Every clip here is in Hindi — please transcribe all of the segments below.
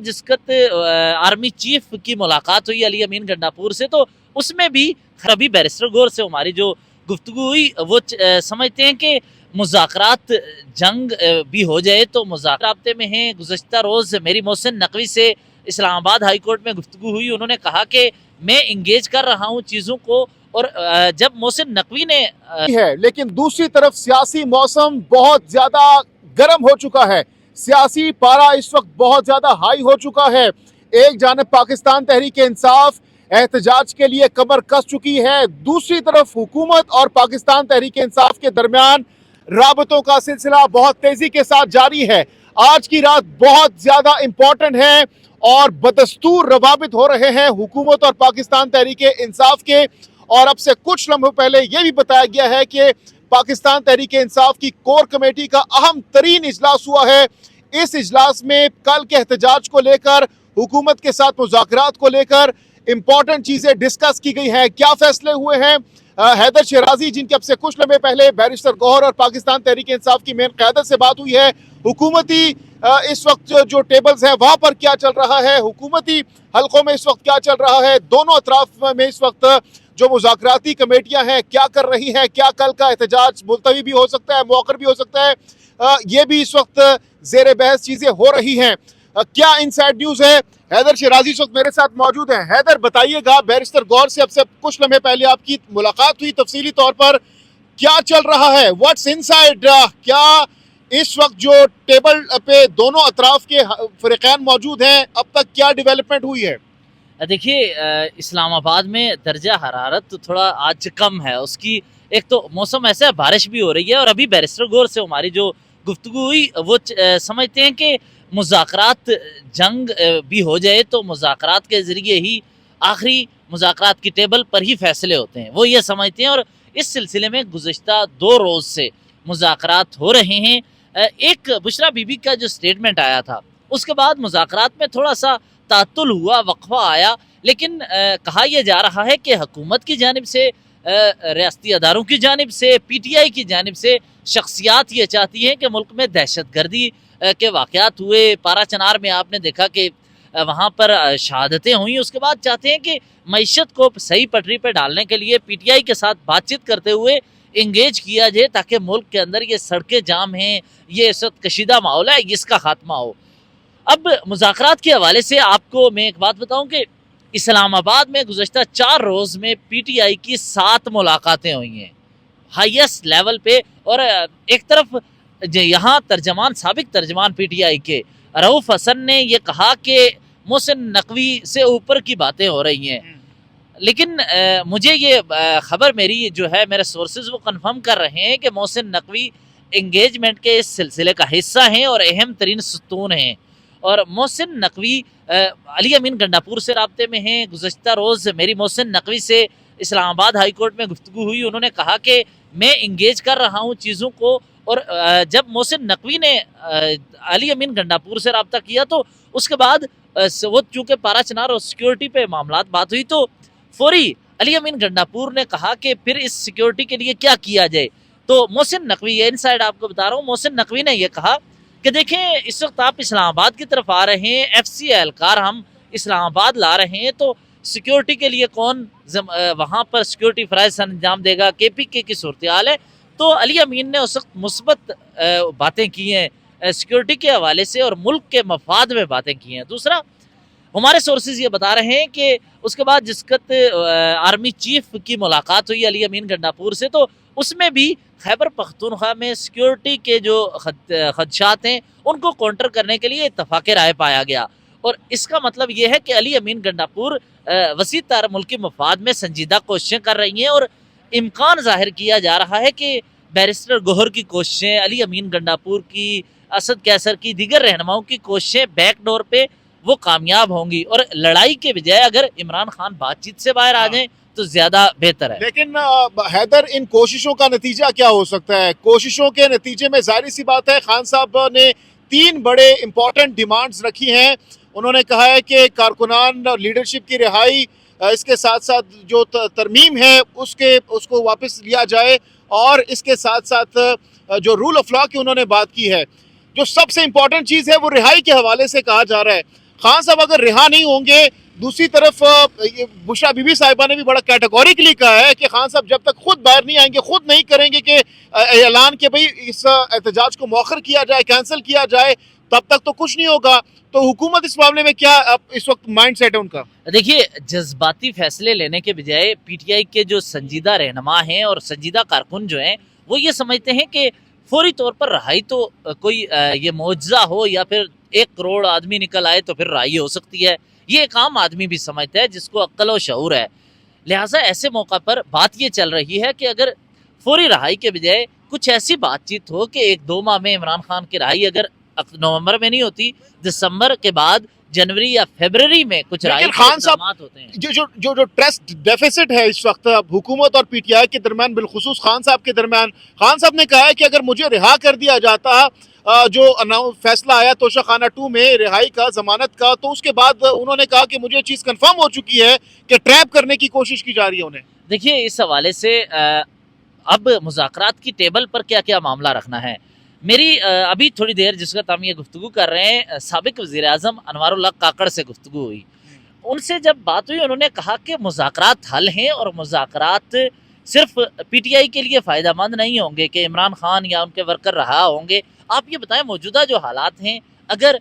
जिसकत आर्मी चीफ की मुलाकात हुई अली अमीन गंडापुर से, तो उसमें भी अभी बैरिस्टर गौर से हमारी जो गुफ्तगू हुई वो समझते हैं कि मुज़ाकरात जंग भी हो जाए तो मुज़ाकरात राब्ते में हैं। गुज़श्ता रोज़ मेरी मोहसिन नकवी से इस्लामाबाद हाई कोर्ट में गुफ्तगू हुई। उन्होंने कहा कि मैं इंगेज कर रहा हूँ चीज़ों को, और जब मोहसिन नकवी ने है, लेकिन दूसरी तरफ सियासी मौसम बहुत ज्यादा गर्म हो चुका है। सियासी पारा इस वक्त बहुत ज्यादा हाई हो चुका है। एक जानिब पाकिस्तान तहरीक इंसाफ एहतजाज के लिए कमर कस चुकी है, दूसरी तरफ हुकूमत और पाकिस्तान तहरीक इंसाफ के दरमियान राबतों का सिलसिला बहुत तेजी के साथ जारी है। आज की रात बहुत ज्यादा इंपॉर्टेंट है और बदस्तूर रवाबित हो रहे हैं हुकूमत और पाकिस्तान तहरीक इंसाफ के। और अब से कुछ लम्हों पहले यह भी बताया गया है कि पाकिस्तान तहरीक इंसाफ की कोर कमेटी का अहम तरीन इजलास हुआ है। इस इजलास में कल के एहतजाज को लेकर, हुकूमत के साथ मुज़ाकरात को लेकर इंपॉर्टेंट चीजें डिस्कस की गई हैं। क्या फैसले हुए हैं? हैदर शराजी, जिनके अब से कुछ लम्हे पहले बैरिस्टर गौहर और पाकिस्तान तहरीक इंसाफ की मेन क़यादत से बात हुई है। हुकूमती इस वक्त जो टेबल्स हैं वहां पर क्या चल रहा है, हुकूमती हलकों में इस वक्त क्या चल रहा है, दोनों अतराफ में इस वक्त जो मुज़ाकराती कमेटियां हैं क्या कर रही हैं, क्या कल का एहतजाज मुलतवी भी हो सकता है, मौखर भी हो सकता है, ये भी इस वक्त ज़ेर बहस चीज़ें हो रही हैं। क्या इनसाइड न्यूज़ है? हैदर शराजी इस वक्त मेरे साथ मौजूद हैं। हैदर, बताइएगा, बैरिस्टर गौर से अब से कुछ लम्हे पहले आपकी मुलाकात हुई, तफसीली तौर पर क्या चल रहा है, व्हाट्स इनसाइड? क्या इस वक्त जो टेबल पे दोनों अतराफ के फ़रीक़ैन मौजूद हैं, अब तक क्या डेवलपमेंट हुई है? देखिए, इस्लामाबाद में दर्जा हरारत तो थोड़ा आज कम है। उसकी एक तो मौसम ऐसा है, बारिश भी हो रही है, और अभी बैरिस्टर गौर से हमारी जो गुफ्तगू हुई वो समझते हैं कि मुज़ाकरात जंग भी हो जाए तो मुज़ाकरात के ज़रिए ही आखिरी मुज़ाकरात की टेबल पर ही फैसले होते हैं, वो ये समझते हैं। और इस सिलसिले में गुज़श्ता 2 रोज़ से मुज़ाकरात हो रहे हैं। एक बुशरा बीबी का जो स्टेटमेंट आया था उसके बाद मुज़ाकरात में थोड़ा सा तातुल हुआ, वक्फा आया, लेकिन कहा यह जा रहा है कि हुकूमत की जानिब से, रियासती अदारों की जानिब से, PTI की जानिब से शख्सियात ये चाहती हैं कि मुल्क में दहशत गर्दी के वाक़यात हुए। पारा चनार में आपने देखा कि वहाँ पर शहादतें हुई। उसके बाद चाहते हैं कि मईशत को सही पटरी पर डालने के लिए PTI के साथ बातचीत करते हुए इंगेज किया जाए, ताकि मुल्क के अंदर ये सड़कें जाम हैं, ये इस वक्त कशीदा माहौल है, इसका खात्मा हो। अब मुज़ाकरात के हवाले से आपको मैं एक बात बताऊं कि इस्लामाबाद में गुज़श्ता 4 रोज़ में PTI की 7 मुलाकातें हुई हैं हाईएस्ट लेवल पे। और एक तरफ यहाँ तर्जमान, साबिक तर्जमान PTI के रऊफ़ हसन ने यह कहा कि मोहसिन नकवी से ऊपर की बातें हो रही हैं, लेकिन मुझे ये खबर मेरी जो है, मेरे सोर्सेज वो कंफर्म कर रहे हैं कि मोहसिन नकवी इंगेजमेंट के इस सिलसिले का हिस्सा हैं और अहम तरीन सतून हैं। और मोहसिन नकवी अली अमीन गंडापुर से राब्ते में हैं। गुज़श्ता रोज़ मेरी मोहसिन नकवी से इस्लामाबाद हाई कोर्ट में गुफ्तगू हुई। उन्होंने कहा कि मैं इंगेज कर रहा हूँ चीज़ों को। और जब मोहसिन नकवी ने अली अमीन गंडापुर से रब्ता किया तो उसके बाद वो चूँकि पारा चनार और सिक्योरिटी पे मामलात बात हुई, तो फौरी अली अमीन गंडापुर ने कहा कि फिर इस सिक्योरिटी के लिए क्या किया जाए। तो मोहसिन नकवी, ये इनसाइड आपको बता रहा हूँ, मोहसिन नकवी ने यह कहा कि देखें, इस वक्त आप इस्लामाबाद की तरफ आ रहे हैं, FCI एहलकार हम इस्लामाबाद ला रहे हैं, तो सिक्योरिटी के लिए कौन वहाँ पर सिक्योरिटी फ़राइज़ अंजाम देगा? KPK की सूरत हाल है। तो अली अमीन ने उस वक्त मुस्बत बातें की हैं सिक्योरिटी के हवाले से और मुल्क के मफाद में बातें की हैं। दूसरा, हमारे सोर्सेज ये बता रहे हैं कि उसके बाद जिसकत आर्मी चीफ की मुलाकात हुई अली अमीन गंडापुर से, तो उसमें भी खैबर पख्तूनख्वा में सिक्योरिटी के जो खदशात हैं उनको काउंटर करने के लिए इत्तफाक राय पाया गया। और इसका मतलब ये है कि अली अमीन गंडापुर वसी तार मुल्की मफाद में संजीदा कोशिशें कर रही हैं, और इम्कान जाहिर किया जा रहा है कि बैरिस्टर गौहर की कोशिशें, अली अमीन गंडापुर की, असद कैसर की, दीगर रहनुमाओं की कोशिशें बैकडोर पे वो कामयाब होंगी। और लड़ाई के बजाय अगर इमरान खान बातचीत से बाहर आ जाएं तो ज्यादा बेहतर है। लेकिन हैदर, इन कोशिशों का नतीजा क्या हो सकता है? कोशिशों के नतीजे में जाहिर सी बात है, खान साहब ने 3 बड़े इंपॉर्टेंट डिमांड्स रखी हैं। उन्होंने कहा है कि कारकुनान और लीडरशिप की रिहाई, इसके साथ साथ जो तरमीम है उसको वापस लिया जाए, और इसके साथ साथ जो रूल ऑफ लॉ की उन्होंने बात की है। जो सबसे इंपॉर्टेंट चीज़ है वो रिहाई के हवाले से कहा जा रहा है। खान साहब अगर रिहा नहीं होंगे, दूसरी तरफ ये बुशरा बीबी साहिबा ने भी बड़ा कैटेगोरिकली कहा है कि खान साहब जब तक खुद बाहर नहीं आएंगे, खुद नहीं करेंगे कि ऐलान के भाई इस एहतजाज को मौखर किया जाए, कैंसिल किया जाए, तब तक तो कुछ नहीं होगा। तो हुकूमत इस मामले में क्या इस वक्त माइंड सेट है उनका? देखिए, जज्बाती फैसले लेने के बजाय पीटीआई के जो संजीदा रहनुमा हैं और संजीदा कारकुन जो हैं, वो ये समझते हैं कि फौरी तौर पर रहाई तो कोई ये मुआवजा हो या फिर 1 करोड़ आदमी निकल आए तो फिर रहाई हो सकती है। ये एक आम आदमी भी समझता है जिसको अक्ल और शऊर है। लिहाजा ऐसे मौका पर बात ये चल रही है कि अगर फौरी रहाई के बजाय कुछ ऐसी बातचीत हो कि 1-2 माह में इमरान खान की रहाई अगर नवंबर में नहीं होती, दिसंबर के बाद जनवरी या फरवरी में कुछ रहाई के खान साहब इक़दामात होते हैं। जो ट्रस्ट डेफिसिट है इस वक्त हुकूमत और पीटीआई के दरमियान, बिलखुसूस खान साहब के दरमियान, खान साहब ने कहा है कि अगर मुझे रिहा कर दिया जाता, जो फैसला आया तोशाखाना 2 में रिहाई का, जमानत का, तो उसके बाद उन्होंने कहा कि मुझे चीज़ कंफर्म हो चुकी है कि ट्रैप करने की कोशिश की जा रही है उन्हें। देखिए, इस हवाले से अब मुज़ाकरात की टेबल पर क्या क्या मामला रखना है। मेरी अभी थोड़ी देर जिस वक्त हम ये गुफ्तगू कर रहे हैं, साबिक वज़ीर आज़म अनवारुल्लाह काकड़ से गुफ्तगू हुई। उनसे जब बात हुई, उन्होंने कहा कि मुज़ाकरात हल हैं और मुज़ाकरात सिर्फ पीटीआई के लिए फ़ायदेमंद नहीं होंगे कि इमरान खान या उनके वर्कर रहा होंगे। आप ये बताएं, मौजूदा जो हालात हैं, अगर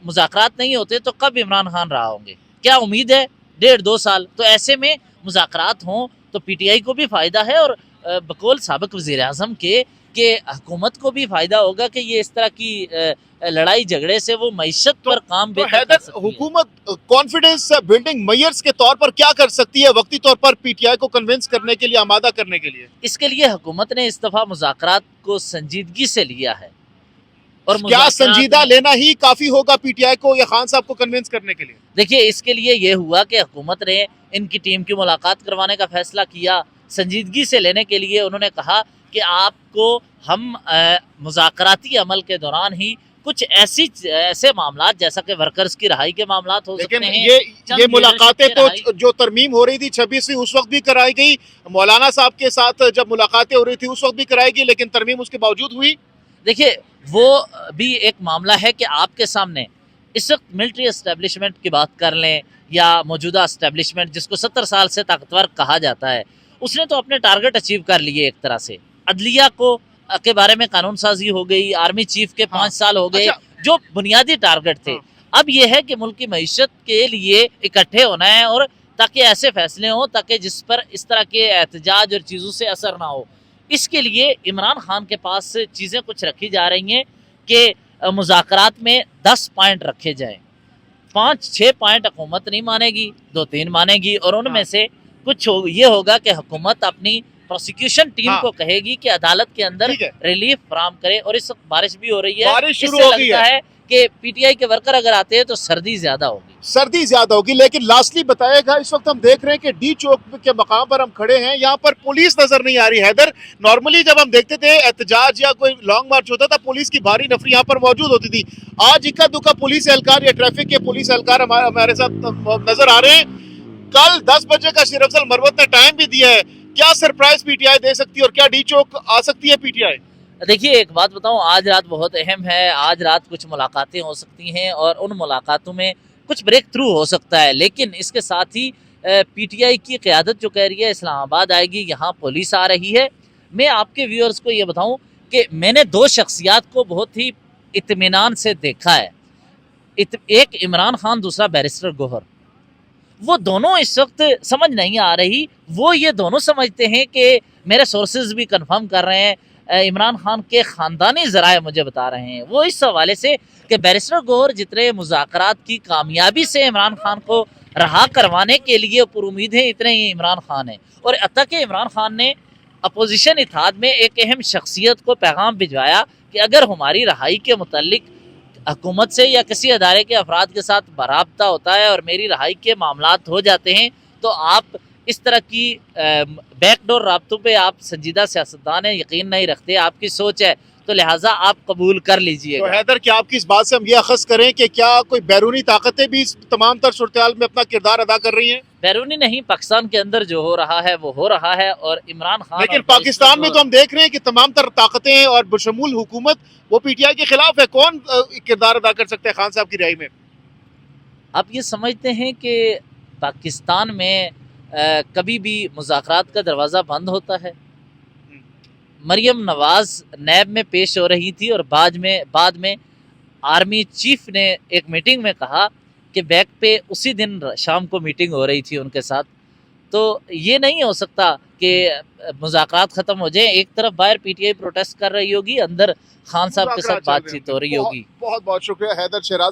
मुज़ाकरात नहीं होते तो कब इमरान खान रहा होंगे? क्या उम्मीद है? 1.5-2 साल। तो ऐसे में मुज़ाकरात हों तो पीटीआई को भी फ़ायदा है और बकौल साबिक वज़ीर आज़म के हुकूमत को भी फ़ायदा होगा कि ये इस तरह की लड़ाई झगड़े से वो मईशत पर काम बेहतर कर सकती है। हुकूमत कॉन्फिडेंस बिल्डिंग मेयर्स के तौर पर क्या कर सकती है वक्ती तौर पर पीटीआई को कन्विंस करने के लिए, आमादा करने के लिए? इसके लिए हुकूमत ने इस दफ़ा मुज़ाकरात को संजीदगी से लिया है। और क्या संजीदा लेना ही काफ़ी होगा पीटीआई को या खान साहब को कन्विंस करने के लिए? देखिए, इसके लिए ये हुआ कि हुकूमत ने इनकी टीम की मुलाकात करवाने का फैसला किया। संजीदगी से लेने के लिए उन्होंने कहा कि आपको हम मुज़ाकराती अमल के दौरान ही कुछ ऐसे मामलात, जैसा कि वर्कर्स की रहाई के मामलात हो सकते हैं। ये मुलाकातें तो जो तरमीम हो रही थी 26वीं, उस वक्त भी कराई गई। मौलाना साहब के साथ जब मुलाकातें हो रही थी उस वक्त भी कराई गई, लेकिन तरमीम उसके बावजूद हुई। देखिए, वो भी एक मामला है कि आपके सामने इस वक्त मिलिट्री एस्टेब्लिशमेंट की बात कर लें या मौजूदा एस्टेब्लिशमेंट जिसको 70 साल से ताकतवर कहा जाता है, उसने तो अपने टारगेट अचीव कर लिए एक तरह से। अदलिया को के बारे में कानून साजी हो गई, आर्मी चीफ के 5 साल हो गए, जो बुनियादी टारगेट थे। अब यह है कि मुल्क की मईशत के लिए इकट्ठे होना है और ताकि ऐसे फैसले हों ताकि जिस पर इस तरह के एहतजाज और चीज़ों से असर ना हो। इसके लिए इमरान खान के पास चीज़ें कुछ रखी जा रही हैं कि मुज़ाकरात में 10 पॉइंट रखे जाएँ। 5-6 पॉइंट हुकूमत नहीं मानेगी, 2-3 मानेगी, और उनमें से कुछ ये होगा कि हुकूमत अपनी प्रोसिक्यूशन टीम को कहेगी कि अदालत के अंदर रिलीफ फराम करे। और इस वक्त बारिश भी हो रही है, बारिश शुरू हो गई है कि पीटीआई के वर्कर अगर आते हैं तो सर्दी ज्यादा होगी। लेकिन लास्टली बताएगा, इस वक्त हम देख रहे हैं कि डी चौक के मकाम पर हम खड़े हैं, यहाँ पर पुलिस नजर नहीं आ रही। हैदर, नॉर्मली जब हम देखते थे एहतजाज या कोई लॉन्ग मार्च होता था, पुलिस की भारी नफरी यहाँ पर मौजूद होती थी। आज इक्का दुक्का पुलिस एहलकार या ट्रैफिक के पुलिस एहलकार हमारे साथ नजर आ रहे हैं। कल 10 बजे का शेर अफजल मरवत ने टाइम भी दिया है। क्या सरप्राइज पीटीआई दे सकती है और क्या डी चौक आ सकती है पीटीआई? देखिए, एक बात बताऊं, आज रात बहुत अहम है। आज रात कुछ मुलाकातें हो सकती हैं और उन मुलाकातों में कुछ ब्रेक थ्रू हो सकता है, लेकिन इसके साथ ही पीटीआई की क़यादत जो कह रही है इस्लामाबाद आएगी, यहाँ पुलिस आ रही है। मैं आपके व्यूअर्स को ये बताऊं कि मैंने 2 शख्सियात को बहुत ही इत्मीनान से देखा है। एक इमरान खान, दूसरा बैरिस्टर गौहर। वो दोनों इस वक्त समझ नहीं आ रही। वो ये दोनों समझते हैं कि मेरे सोर्सेज भी कंफर्म कर रहे हैं, इमरान खान के ख़ानदानी ज़राए मुझे बता रहे हैं, वो इस हवाले से कि बैरिस्टर गौहर जितने मुज़ाकरात की कामयाबी से इमरान खान को रहा करवाने के लिए पुरुमीद हैं, इतने ही इमरान खान हैं। और अतः कि इमरान खान ने अपोजिशन इत्तेहाद में एक अहम शख्सियत को पैगाम भिजवाया कि अगर हमारी रहाई के मुतल्लिक हुकूमत से या किसी अदारे के अफराद के साथ बराबता होता है और मेरी रहाई के मामलात हो जाते हैं, तो आप इस तरह की बैकडोर राब्तों पे आप संजीदा सियासतदान है, यकीन नहीं रखते, आपकी सोच है, तो लिहाजा आप कबूल कर लीजिए। तो हैदर, क्या आपकी इस बात से हम ये अखज़ करें कि क्या कोई बैरूनी ताकतें भी इस तमाम तर सूरत-ए-हाल में अपना किरदार अदा कर रही हैं? बैरूनी नहीं, पाकिस्तान के अंदर जो हो रहा है वो हो रहा है। और इमरान खान, लेकिन पाकिस्तान में तो हम देख रहे हैं कि तमाम तर ताकतें और बशमूल हुकूमत वो पीटीआई के खिलाफ है। कौन किरदार अदा कर सकते हैं खान साहब की रिहाई में? आप ये समझते हैं कि पाकिस्तान में कभी भी मुज़ाकरात का दरवाज़ा बंद होता है? मरियम नवाज़ नैब में पेश हो रही थी और बाद में आर्मी चीफ ने एक मीटिंग में कहा कि बैक पे उसी दिन शाम को मीटिंग हो रही थी उनके साथ। तो ये नहीं हो सकता कि मुज़ाकरात ख़त्म हो जाए, एक तरफ बाहर पीटीआई प्रोटेस्ट कर रही होगी, अंदर खान साहब के साथ मुज़ाकरात चल रहे बातचीत होंगे। हो रही होगी। बहुत बहुत शुक्रिया हैदर शहराज।